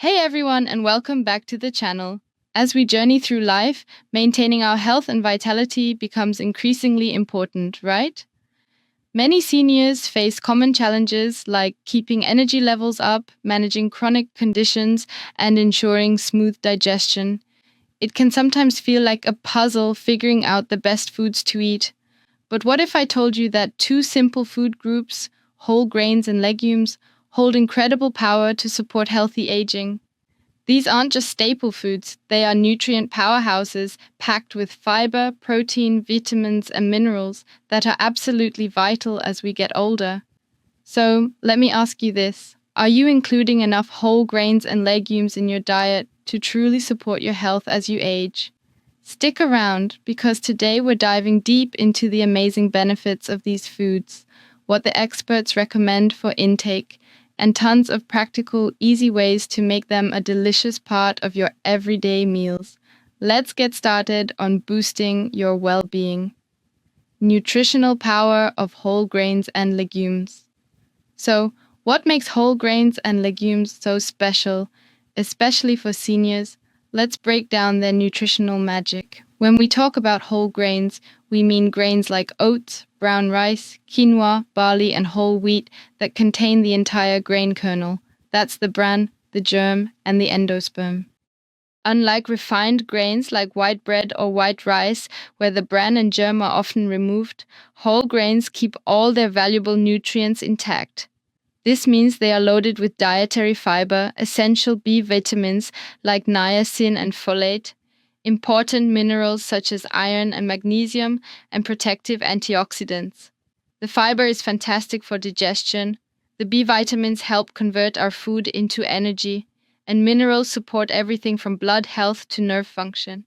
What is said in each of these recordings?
Hey everyone, and welcome back to the channel. As we journey through life, maintaining our health and vitality becomes increasingly important, right? Many seniors face common challenges like keeping energy levels up, managing chronic conditions, and ensuring smooth digestion. It can sometimes feel like a puzzle figuring out the best foods to eat. But what if I told you that two simple food groups, whole grains and legumes, hold incredible power to support healthy aging? These aren't just staple foods, they are nutrient powerhouses packed with fiber, protein, vitamins, and minerals that are absolutely vital as we get older. So, let me ask you this. Are you including enough whole grains and legumes in your diet to truly support your health as you age? Stick around because today we're diving deep into the amazing benefits of these foods, what the experts recommend for intake, and tons of practical, easy ways to make them a delicious part of your everyday meals. Let's get started on boosting your well being. Nutritional power of whole grains and legumes. So, what makes whole grains and legumes so special, especially for seniors? Let's break down their nutritional magic. When we talk about whole grains, we mean grains like oats, brown rice, quinoa, barley, and whole wheat that contain the entire grain kernel. That's the bran, the germ, and the endosperm. Unlike refined grains like white bread or white rice, where the bran and germ are often removed, whole grains keep all their valuable nutrients intact. This means they are loaded with dietary fiber, essential B vitamins like niacin and folate, important minerals such as iron and magnesium, and protective antioxidants. The fiber is fantastic for digestion. The B vitamins help convert our food into energy, and minerals support everything from blood health to nerve function.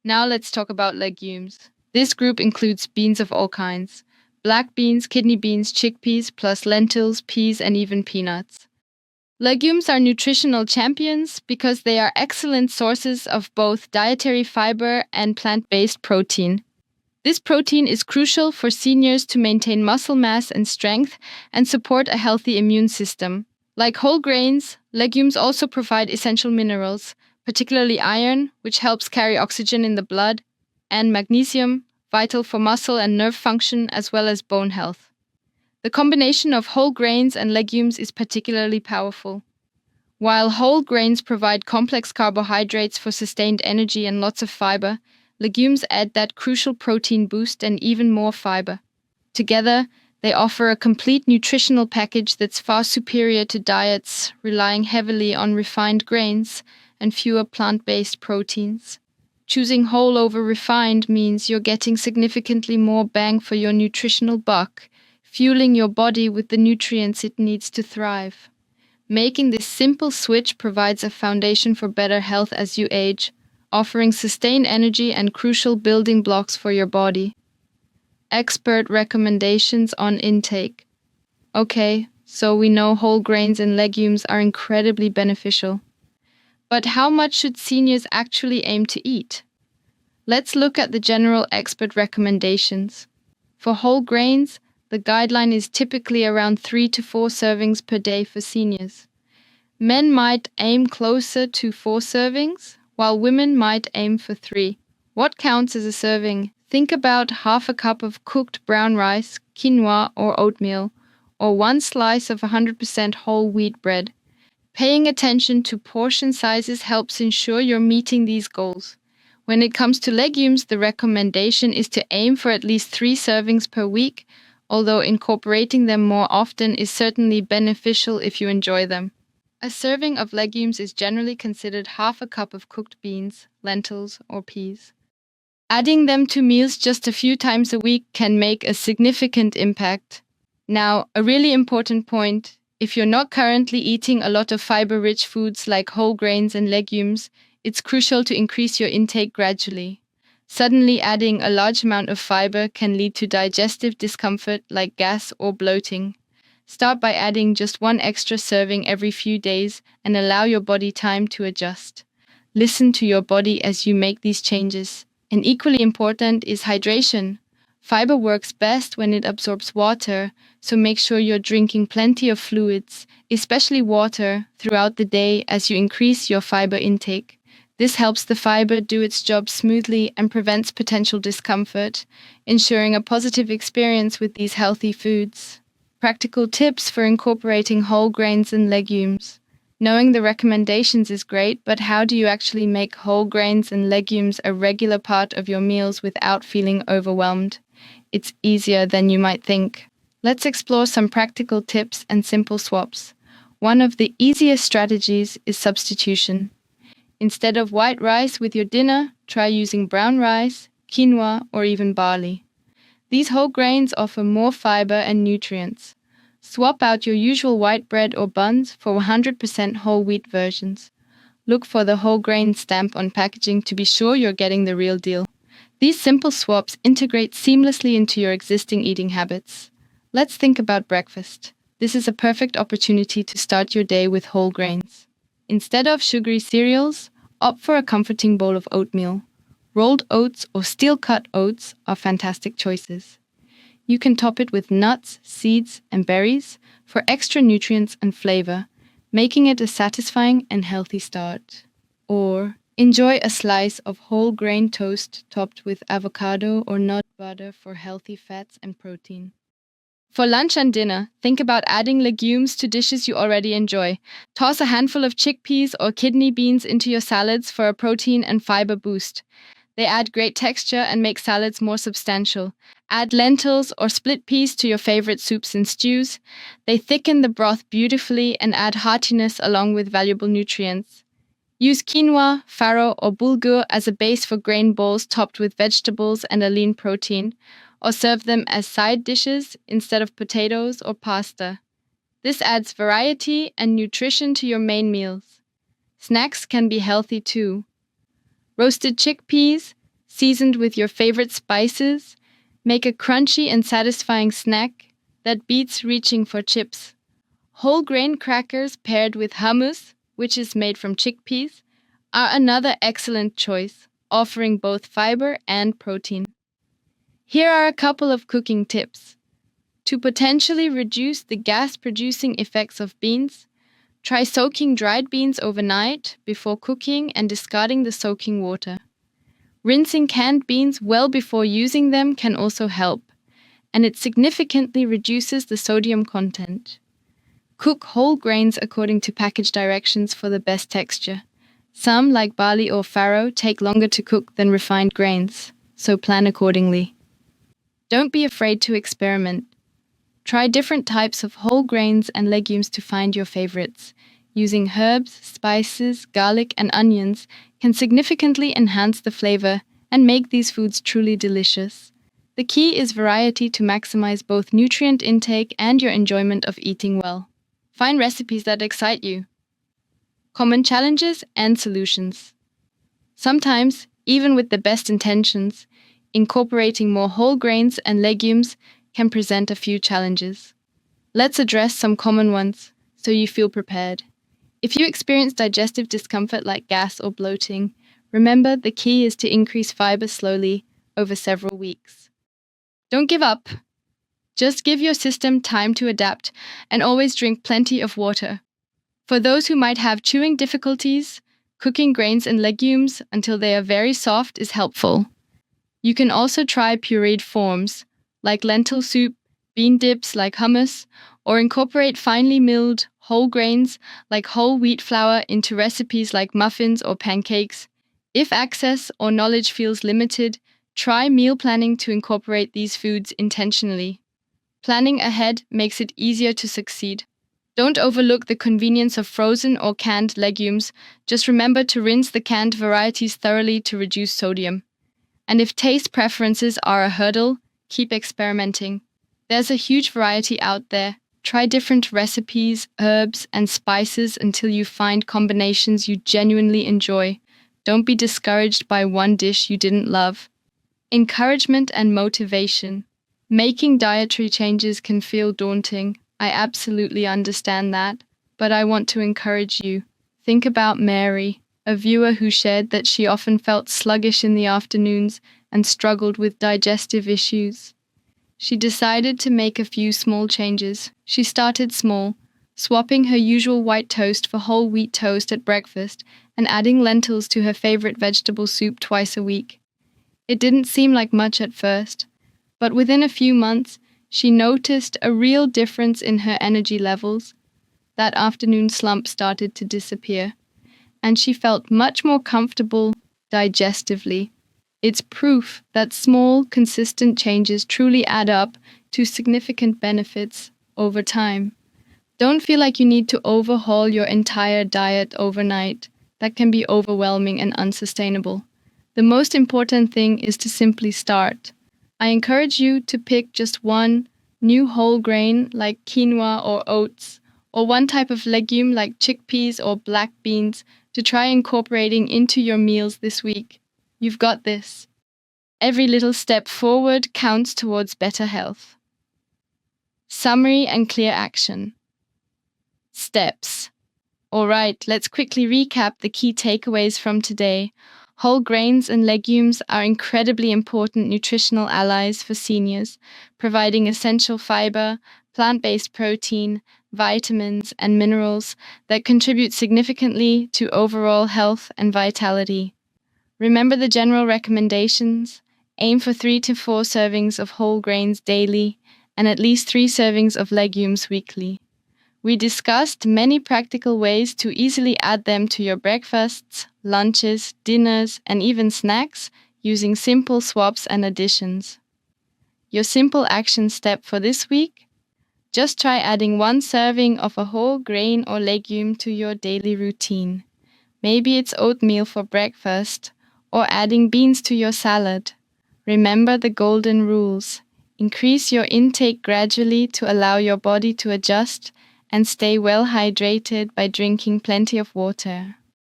Now let's talk about legumes. This group includes beans of all kinds: black beans, kidney beans, chickpeas, plus lentils, peas, and even peanuts. Legumes are nutritional champions because they are excellent sources of both dietary fiber and plant-based protein. This protein is crucial for seniors to maintain muscle mass and strength and support a healthy immune system. Like whole grains, legumes also provide essential minerals, particularly iron, which helps carry oxygen in the blood, and magnesium, vital for muscle and nerve function as well as bone health. The combination of whole grains and legumes is particularly powerful. While whole grains provide complex carbohydrates for sustained energy and lots of fiber, legumes add that crucial protein boost and even more fiber. Together, they offer a complete nutritional package that's far superior to diets relying heavily on refined grains and fewer plant-based proteins. Choosing whole over refined means you're getting significantly more bang for your nutritional buck, fueling your body with the nutrients it needs to thrive. Making this simple switch provides a foundation for better health as you age, offering sustained energy and crucial building blocks for your body. Expert recommendations on intake. Okay, so we know whole grains and legumes are incredibly beneficial. But how much should seniors actually aim to eat? Let's look at the general expert recommendations. For whole grains, the guideline is typically around 3 to 4 servings per day for seniors. Men might aim closer to 4 servings, while women might aim for 3. What counts as a serving? Think about half a cup of cooked brown rice, quinoa, or oatmeal, or 1 slice of 100% whole wheat bread. Paying attention to portion sizes helps ensure you're meeting these goals. When it comes to legumes, the recommendation is to aim for at least 3 servings per week, although incorporating them more often is certainly beneficial if you enjoy them. A serving of legumes is generally considered half a cup of cooked beans, lentils, or peas. Adding them to meals just a few times a week can make a significant impact. Now, a really important point: if you're not currently eating a lot of fiber-rich foods like whole grains and legumes, it's crucial to increase your intake gradually. Suddenly adding a large amount of fiber can lead to digestive discomfort like gas or bloating. Start by adding just 1 extra serving every few days and allow your body time to adjust. Listen to your body as you make these changes. And equally important is hydration. Fiber works best when it absorbs water, so make sure you're drinking plenty of fluids, especially water, throughout the day as you increase your fiber intake. This helps the fiber do its job smoothly and prevents potential discomfort, ensuring a positive experience with these healthy foods. Practical tips for incorporating whole grains and legumes. Knowing the recommendations is great, but how do you actually make whole grains and legumes a regular part of your meals without feeling overwhelmed? It's easier than you might think. Let's explore some practical tips and simple swaps. One of the easiest strategies is substitution. Instead of white rice with your dinner, try using brown rice, quinoa, or even barley. These whole grains offer more fiber and nutrients. Swap out your usual white bread or buns for 100% whole wheat versions. Look for the whole grain stamp on packaging to be sure you're getting the real deal. These simple swaps integrate seamlessly into your existing eating habits. Let's think about breakfast. This is a perfect opportunity to start your day with whole grains. Instead of sugary cereals, opt for a comforting bowl of oatmeal. Rolled oats or steel-cut oats are fantastic choices. You can top it with nuts, seeds, and berries for extra nutrients and flavor, making it a satisfying and healthy start. Or enjoy a slice of whole grain toast topped with avocado or nut butter for healthy fats and protein. For lunch and dinner, think about adding legumes to dishes you already enjoy. Toss a handful of chickpeas or kidney beans into your salads for a protein and fiber boost. They add great texture and make salads more substantial. Add lentils or split peas to your favorite soups and stews. They thicken the broth beautifully and add heartiness along with valuable nutrients. Use quinoa, farro, or bulgur as a base for grain bowls topped with vegetables and a lean protein, or serve them as side dishes instead of potatoes or pasta. This adds variety and nutrition to your main meals. Snacks can be healthy too. Roasted chickpeas, seasoned with your favorite spices, make a crunchy and satisfying snack that beats reaching for chips. Whole grain crackers paired with hummus, which is made from chickpeas, are another excellent choice, offering both fiber and protein. Here are a couple of cooking tips. To potentially reduce the gas-producing effects of beans, try soaking dried beans overnight before cooking and discarding the soaking water. Rinsing canned beans well before using them can also help, and it significantly reduces the sodium content. Cook whole grains according to package directions for the best texture. Some, like barley or farro, take longer to cook than refined grains, so plan accordingly. Don't be afraid to experiment. Try different types of whole grains and legumes to find your favorites. Using herbs, spices, garlic, and onions can significantly enhance the flavor and make these foods truly delicious. The key is variety to maximize both nutrient intake and your enjoyment of eating well. Find recipes that excite you. Common challenges and solutions. Sometimes, even with the best intentions, incorporating more whole grains and legumes can present a few challenges. Let's address some common ones so you feel prepared. If you experience digestive discomfort like gas or bloating, remember the key is to increase fiber slowly over several weeks. Don't give up. Just give your system time to adapt and always drink plenty of water. For those who might have chewing difficulties, cooking grains and legumes until they are very soft is helpful. You can also try pureed forms, like lentil soup, bean dips like hummus, or incorporate finely milled whole grains like whole wheat flour into recipes like muffins or pancakes. If access or knowledge feels limited, try meal planning to incorporate these foods intentionally. Planning ahead makes it easier to succeed. Don't overlook the convenience of frozen or canned legumes. Just remember to rinse the canned varieties thoroughly to reduce sodium. And if taste preferences are a hurdle, keep experimenting. There's a huge variety out there. Try different recipes, herbs, and spices until you find combinations you genuinely enjoy. Don't be discouraged by one dish you didn't love. Encouragement and motivation. Making dietary changes can feel daunting. I absolutely understand that, but I want to encourage you. Think about Mary, a viewer who shared that she often felt sluggish in the afternoons and struggled with digestive issues. She decided to make a few small changes. She started small, swapping her usual white toast for whole wheat toast at breakfast and adding lentils to her favorite vegetable soup twice a week. It didn't seem like much at first, but within a few months, she noticed a real difference in her energy levels. That afternoon slump started to disappear, and she felt much more comfortable digestively. It's proof that small, consistent changes truly add up to significant benefits over time. Don't feel like you need to overhaul your entire diet overnight. That can be overwhelming and unsustainable. The most important thing is to simply start. I encourage you to pick just one new whole grain like quinoa or oats, or one type of legume like chickpeas or black beans to try incorporating into your meals this week. You've got this. Every little step forward counts towards better health. Summary and clear action. Steps. All right, let's quickly recap the key takeaways from today. Whole grains and legumes are incredibly important nutritional allies for seniors, providing essential fiber, plant-based protein, vitamins, and minerals that contribute significantly to overall health and vitality. Remember the general recommendations. Aim for 3 to 4 servings of whole grains daily and at least 3 servings of legumes weekly. We discussed many practical ways to easily add them to your breakfasts, lunches, dinners, and even snacks using simple swaps and additions. Your simple action step for this week? Just try adding 1 serving of a whole grain or legume to your daily routine. Maybe it's oatmeal for breakfast or adding beans to your salad. Remember the golden rules. Increase your intake gradually to allow your body to adjust and stay well hydrated by drinking plenty of water.